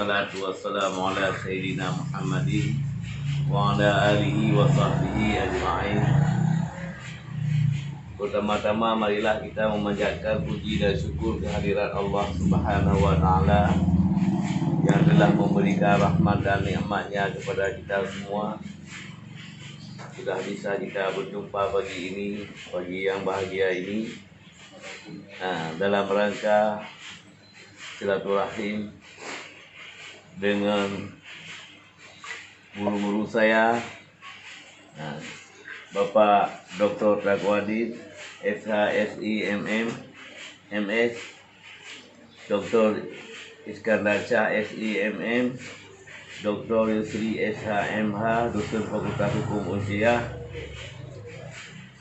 wassalatu wassalamu ala sayyidina Muhammadin wa ala alihi wa sahbihi ajma'in. Pertama-tama marilah kita memanjatkan puji dan syukur kehadirat Allah Subhanahu wa taala yang telah memberikan rahmat dan nikmatnya kepada kita semua. Sudah bisa kita berjumpa pagi ini, pagi yang bahagia ini, dalam rangka silaturahim dengan guru-guru saya, Bapak Dr. Taqwadin, SHSIMM, MS, Dr. Iskandar Shah, SIMM, Dr. Yusri SHMH, dosen Fakultas Hukum Unsyah.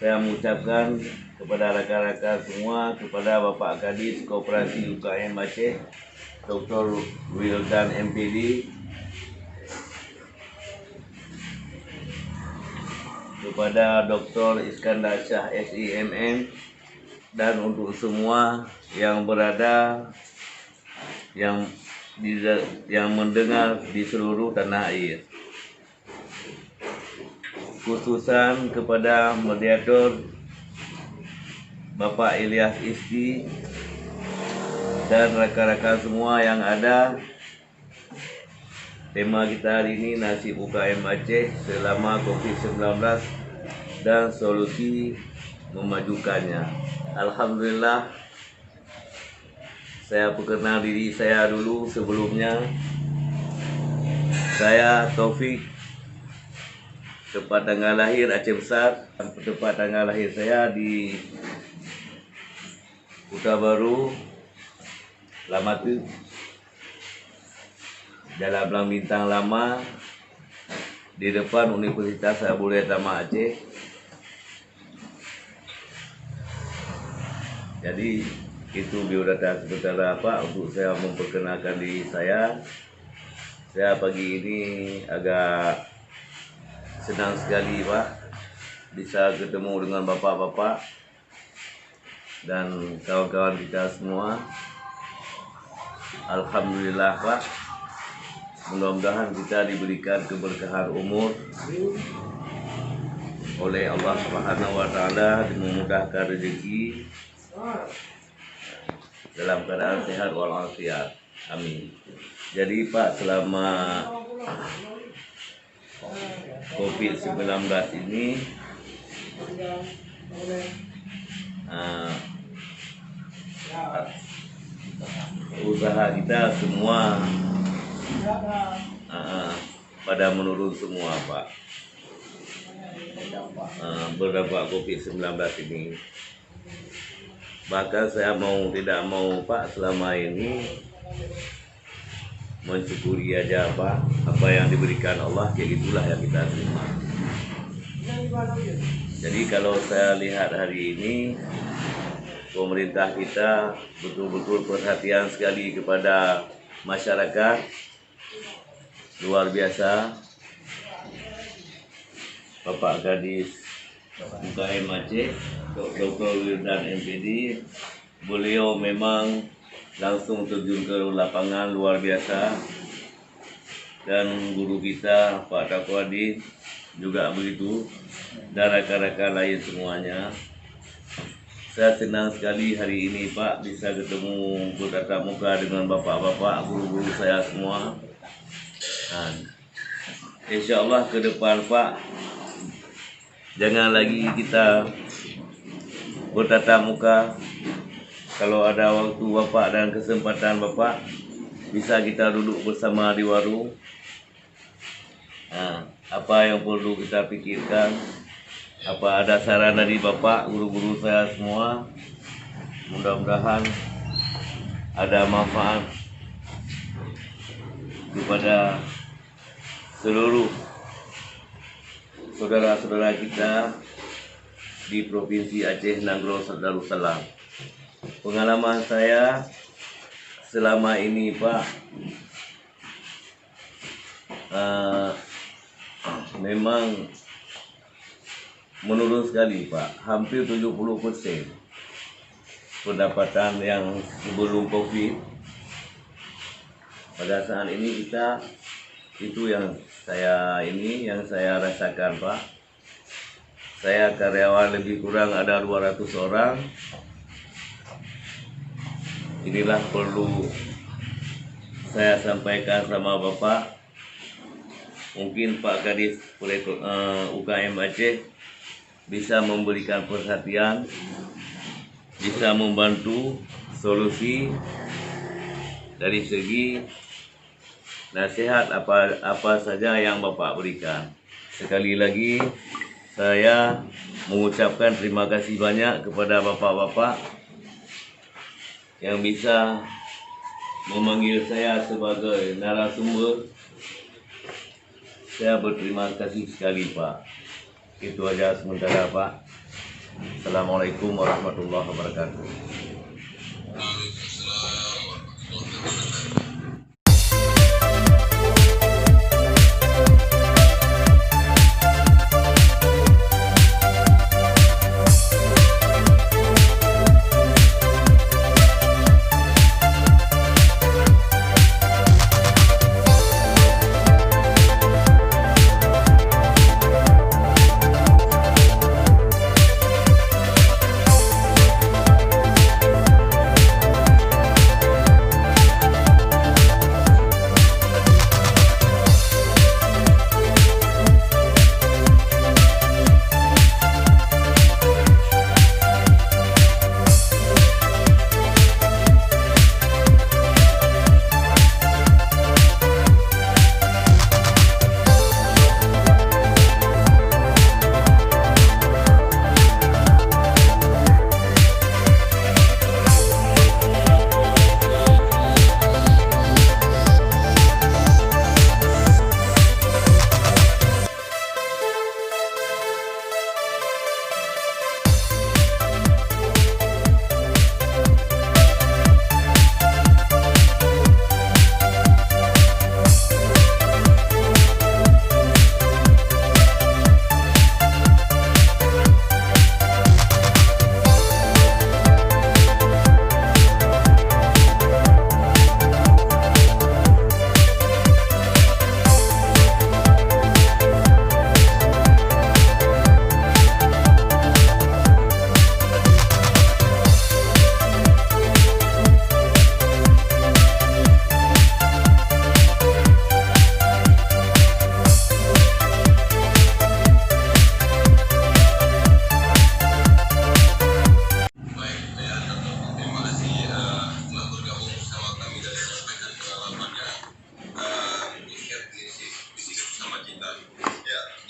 Saya mengucapkan kepada rakan-rakan semua, kepada Bapak Kadis Koperasi UKM Aceh, Dr. Wildan MPD, kepada Dr. Iskandar Shah SIMM, dan untuk semua yang berada yang mendengar di seluruh tanah air. Khususan kepada moderator Bapak Ilyas Isti dan rekan-rekan semua yang ada. Tema kita hari ini nasib UKM Aceh selama COVID-19 dan solusi memajukannya. Alhamdulillah, saya perkenal diri saya dulu sebelumnya. Saya Taufik, tempat tanggal lahir Aceh Besar. Tempat tanggal lahir saya di Kota Baru, Lamatu, Jalan Belang Bintang Lama, di depan Universitas Abu Tama Aceh. Jadi itu biodata sementara untuk saya memperkenalkan diri saya. Saya pagi ini agak senang sekali Pak bisa ketemu dengan bapak-bapak dan kawan-kawan kita semua. Alhamdulillah Pak, mudah-mudahan kita diberikan keberkahan umur oleh Allah Subhanahu wa taala, dimudahkan rezeki dalam keadaan sehat walafiat. Amin. Jadi Pak, selama COVID-19 ini usaha kita semua pada menurun semua Pak, berdampak COVID-19 ini. Bahkan saya mau tidak mau Pak, selama ini mensyukuri aja Pak, apa yang diberikan Allah ya itulah yang kita terima. Jadi kalau saya lihat hari ini, pemerintah kita betul-betul perhatian sekali kepada masyarakat, luar biasa. Bapak Kadis UKM Aceh, Dr. Wildan MPD, beliau memang langsung terjun ke lapangan luar biasa. Dan guru kita Pak Taqwadin juga begitu, dan rekan-rekan lain semuanya. Saya senang sekali hari ini Pak bisa ketemu bertatap muka dengan bapak-bapak guru-guru saya semua. Insya Allah ke depan Pak, jangan lagi kita bertatap muka. Kalau ada waktu Bapak dan kesempatan Bapak, bisa kita duduk bersama di warung. Apa yang perlu kita pikirkan, apa ada saran dari Bapak, guru-guru saya semua, mudah-mudahan ada manfaat kepada seluruh saudara-saudara kita di Provinsi Aceh Nanggro Darussalam. Pengalaman saya selama ini Pak, memang menurun sekali Pak, hampir 70% pendapatan yang sebelum COVID pada saat ini kita itu yang saya rasakan, Pak. Saya karyawan lebih kurang ada 200 orang. Inilah perlu saya sampaikan sama Bapak. Mungkin Pak Kadis UKM Aceh bisa memberikan perhatian, bisa membantu solusi dari segi nasihat apa saja yang Bapak berikan. Sekali lagi saya mengucapkan terima kasih banyak kepada Bapak-bapak yang bisa memanggil saya sebagai narasumber. Saya berterima kasih sekali, Pak. Itu aja sementara, Pak. Assalamualaikum warahmatullahi wabarakatuh.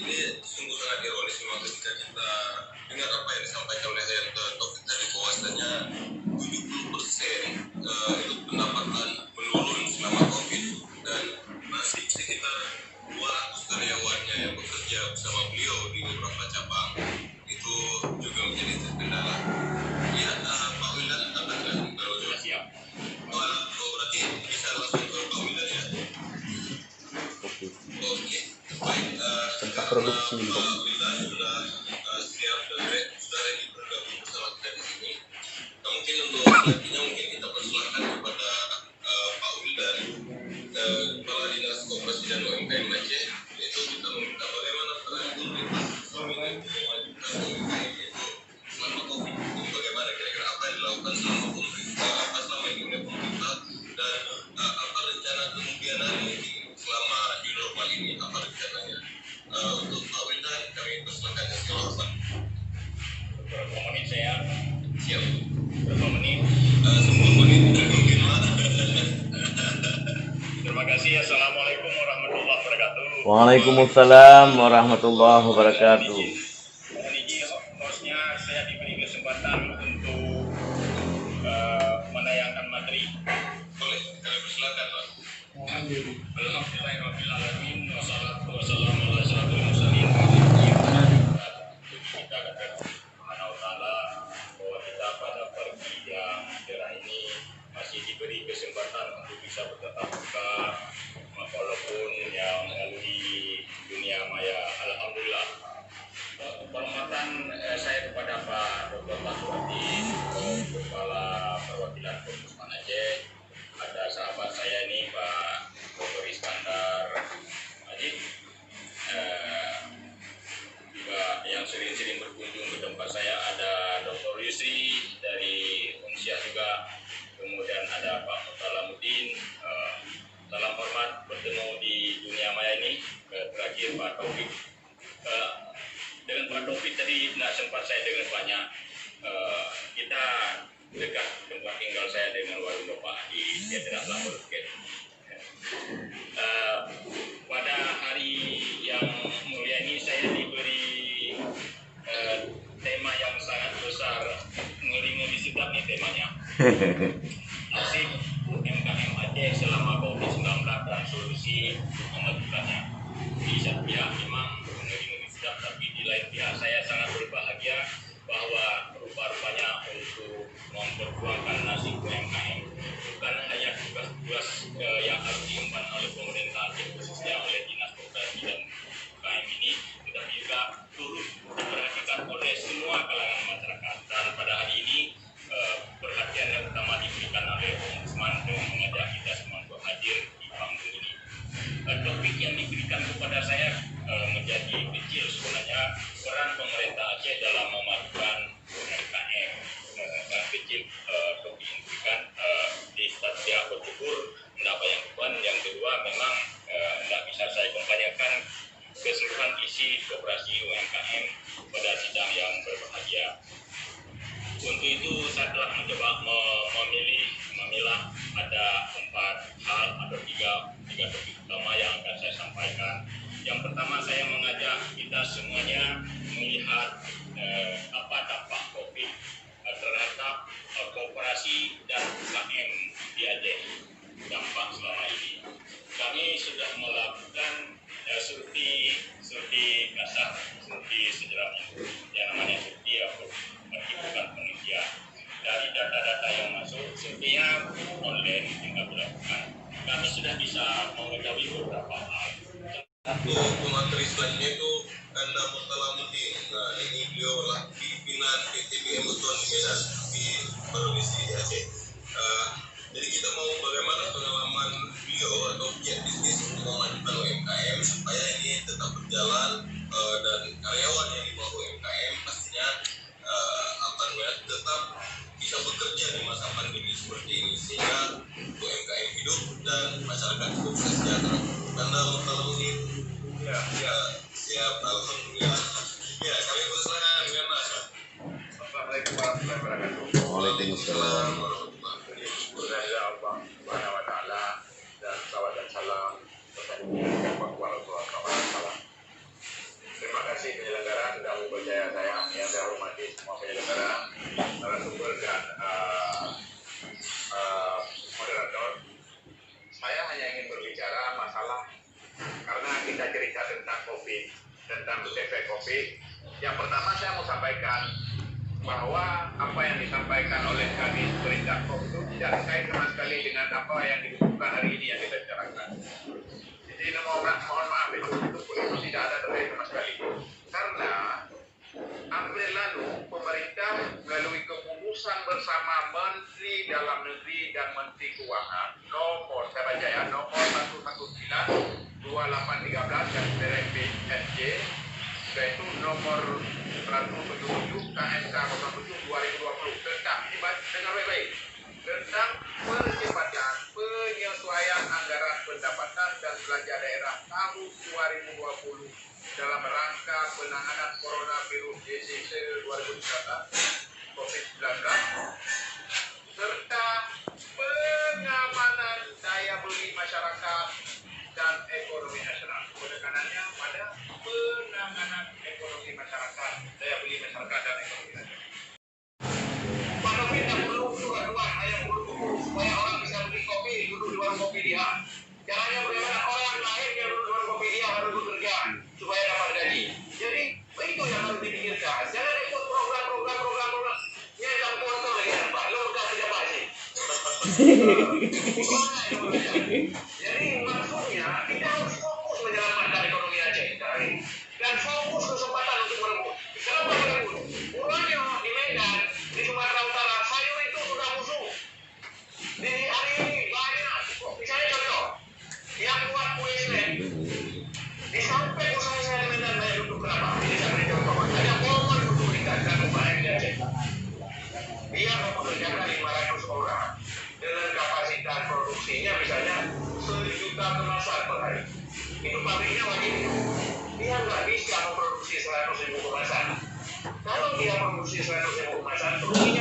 Ini sungguh sangat ironis memang ketika kita dengar apa yang disampaikan oleh Taufik tadi, bahwasanya 70% itu pendapatan menurun selama COVID, dan masih sekitar 200 karyawannya yang bekerja bersama beliau di beberapa cabang itu juga menjadi terkendala. Ya, Pak Wildan katakan kalau siap. Berarti bisa langsung ke Pak Wildan ya. Oke. Baik, tentang produksi Pak Wildan sudah siap dan sudah ready bergabung bersama kita di sini. Nah, mungkin untuk selanjutnya mungkin kita persilahkan kepada Pak Wildan, Kepala Dinas Koperasi dan UMKM Aceh, yaitu kita meminta bagaimana peran pemerintah selama ini untuk memajukan UMKM itu selama COVID ini, bagaimana kira-kira apa yang dilakukan selama pemerintah, apa selama ini oleh pemerintah, dan apa rencana kemudian hari selama new normal ini, apa rencananya. Untuk Pak Wildan kami persilakan yang silakan. Berapa menit saya? Siap. Berapa menit? 10 menit mungkin lah. Terima kasih. Assalamualaikum warahmatullahi wabarakatuh. Waalaikumsalam warahmatullahi wabarakatuh. Mohon izin hostnya, saya diberi kesempatan untuk menayangkan materi. Boleh, kami persilakan Pak. Alhamdulillahirrahmanirrahim. Wassalatu wassalamu ala asyrafil mursalin. Kita katakan subhanahu wa ta'ala bahwa kita pada pagi yang cerah ini masih diberi kesempatan untuk bisa bertatap muka walaupun yang melalui dunia maya. Alhamdulillah. Penghormatan saya kepada Pak Dr. Taswati, Kepala Perwakilan Ombudsman Aceh, ada sahabat saya ini Pak kita dekat tempat tinggal saya dengan warung Bapak Adi, dia tidaklah berpikir. Pada hari yang mulia ini saya diberi tema yang sangat besar, ngeri-ngeri sedap nih temanya. Nasib UMKM Aceh selama COVID-19 dan solusi memajukannya. Di satu pihak memang ngeri-ngeri sedap, tapi di lain pihak saya sangat berbahagia bahwa rupa-rupanya untuk memperjuangkan nasib UMKM bukan hanya tugas-tugas yang harus diemban oleh pemerintah Aceh, khususnya oleh Dinas Koperasi dan UMKM ini, tetapi juga turut diperhatikan oleh semua kalangan masyarakat. Dan pada hari ini perhatian yang utama diberikan oleh Ombudsman dengan mengajak kita semua untuk hadir di panggung ini. Topik yang diberikan kepada saya menjadi kecil sebenarnya, peran pemerintah Aceh dalam memajukan UMKM. Sangat kecil topik yang diberikan. Di satu pihak bersyukur mendapat yang Tuhan, yang kedua memang tidak bisa saya kampanyekan keseluruhan isi koperasi UMKM pada sidang yang berbahagia. Untuk itu saya telah mencoba memilah ada 4 hal atau tiga topik utama yang akan saya sampaikan. Yang pertama, saya mengajak kita semuanya melihat apa dampak COVID terhadap koperasi dan UMKM di Aceh, dampak selama ini. Kami sudah melakukan survei kasar, survei sejarah yang namanya survei bukan penelitian. Dari data-data yang masuk, surveinya online yang kami lakukan, kami sudah bisa mengetahui beberapa hal. Untuk pemateri selanjutnya itu Anda Mutalamuddin. Nah, ini beliau lah pimpinan PTBM Beton di Medan di provinsi Aceh. Jadi kita mau bagaimana pengalaman beliau atau pihak bisnis untuk memajukan UMKM supaya ini tetap berjalan dan karyawan yang di bawah UMKM pastinya tetap bisa bekerja di masa pandemi seperti ini sehingga UMKM hidup dan masyarakat cukup sejahtera. Anda Mutalamuddin. Ya, siap, alhamdulillah. Ya, kami persilakan dengan Mas. Assalamualaikum warahmatullahi wabarakatuh. Waalaikumsalam. Semoga Allah Subhanahu wa taala dan salawat dan salam kepada Rasulullah. Terima kasih penyelenggara sudah mempercaya saya, yang saya hormati semua penyelenggara, narasumber dan moderator. Saya hanya ingin berbicara masalah karena kita cerita tentang COVID, tentang efek COVID. Yang pertama saya mau sampaikan bahwa apa yang disampaikan oleh kami pemerintah COVID itu tidak terkait sama sekali dengan apa yang dibutuhkan hari ini yang kita bicarakan. Jadi mohon maaf itu tidak ada terkait sama sekali. Karena April lalu pemerintah melalui keputusan bersama Menteri Dalam Negeri dan Menteri Keuangan nomor 119/2813 dan PSJ yaitu nomor 177 KMK 07/2020 tentang ini dengan baik-baik tentang percepatan penyesuaian anggaran pendapatan dan belanja daerah tahun 2020 dalam rangka penanganan coronavirus DCC 2019 COVID-19 serta pengamanan daya beli masyarakat dan ekonomi nasional. Penekanannya pada penanganan ekonomi masyarakat, daya beli masyarakat dan ekonomi nasional. Pada kita perlu dua-dua yang buru-buru supaya orang bisa beli kopi, duduk di warung kopi dia. Caranya bagaimana orang lain yang duduk di warung kopi dia harus bekerja supaya dapat gaji. Jadi itu yang harus dipikirkan. Jangan ikut program yang dalam kotor lagi Pak. Lo udah tidak pasti. Jadi maksudnya kita harus fokus menyelamatkan ekonomi Aceh sekarang ini dan fokus kesempatan untuk merebut. Kenapa merebut? Urangnya di Medan, di Sumatera Utara, sayur itu sudah musuh. Di hari ini banyak, misalnya contoh, yang buat kue slen, di sampai usaha saya di Medan banyak duduk berapa? Ini saya beri contoh, ada momen duduk di dan UMKM di Aceh. Dia mempekerjakan 500 orang dengan kapasitas produksinya misalnya 1 juta kemasan per hari. Itu pabriknya wajib itu. Dia nggak bisa memproduksi 100.000 kemasan. Kalau dia produksi 100.000 kemasan, ruginya